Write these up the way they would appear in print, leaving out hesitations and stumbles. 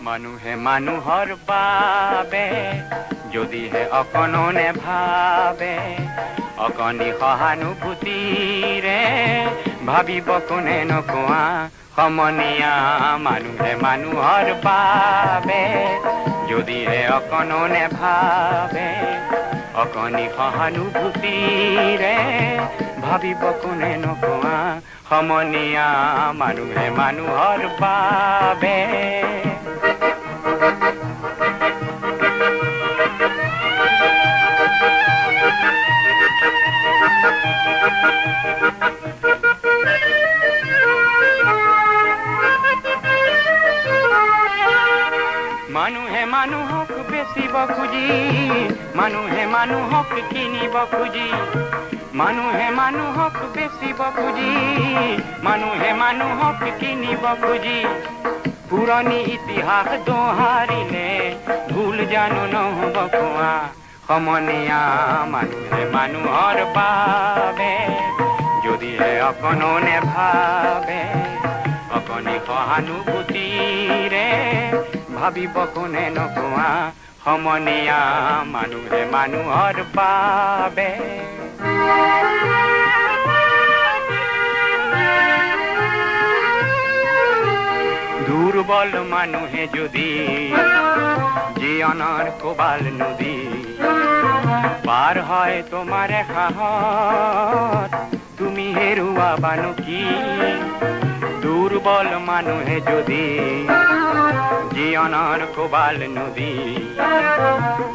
মানুহে মানুহৰ বাবে যদিহে অকণনে ভাবে অকণি সহানুভূতিৰে ভাবিব কোনে নকোৱা সমনীয়া মানুহে মানুহৰ বাবে যদিহে অকণনে ভাবে অকণি সহানুভূতিৰে ভাবিব কোনে নকোৱা সমনীয়া মানুহে মানুহৰ বাবে মানুহে মানুহক বেচিব খুজি মানুহে মানুহক কিনিব খুজি মানুহে মানুহক বেচিব খুজি মানুহে মানুহক কিনিব খুজি পুৰণি ইতিহাস দোহাৰিলে ভুল জানো নহ'ব কোৱা সমনীয়া মানুহে মানুহৰ বাবে যদিহে অকণনে ভাবে অকণি সহানুভূতিৰে ভাবিব কোনে নকোৱা সমনীয়া মানুহে মানুহৰ বাবে দুৰ্বল মানুহে যদি জীৱনৰ কোবাল নদী পাৰ হয় তোমাৰ সাহত তুমি হেৰুৱাবানো কি দুৰ্বল মানুহে যদি জীৱনৰ কোবাল নদী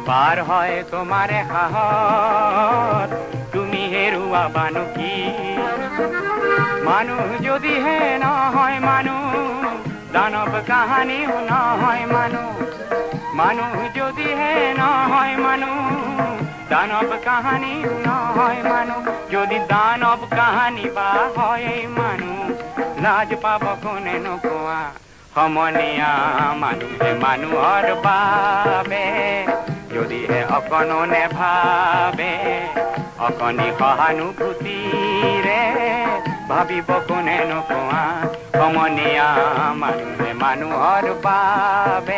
পাৰ হয় তোমাৰ সাহত তুমি হেৰুৱাবানো কি মানুহ যদিহে নহয় মানুহ দানৱ কাহানিও নহয় মানুহ যদিহে নহয় মানুহ দানৱ কাহানিও নহয় মানুহ যদি দানৱ কাহানি বা হয় মানুহ লাজ পাব কোনে নকোৱা সমনীয়া মানুহে মানুহৰ বাবে যদিহে অকণনে ভাবে অকণি সহানুভূতিৰে ভাবিব কোনে নকোৱা সমনীয়া মানুহে মানুহৰ বাবে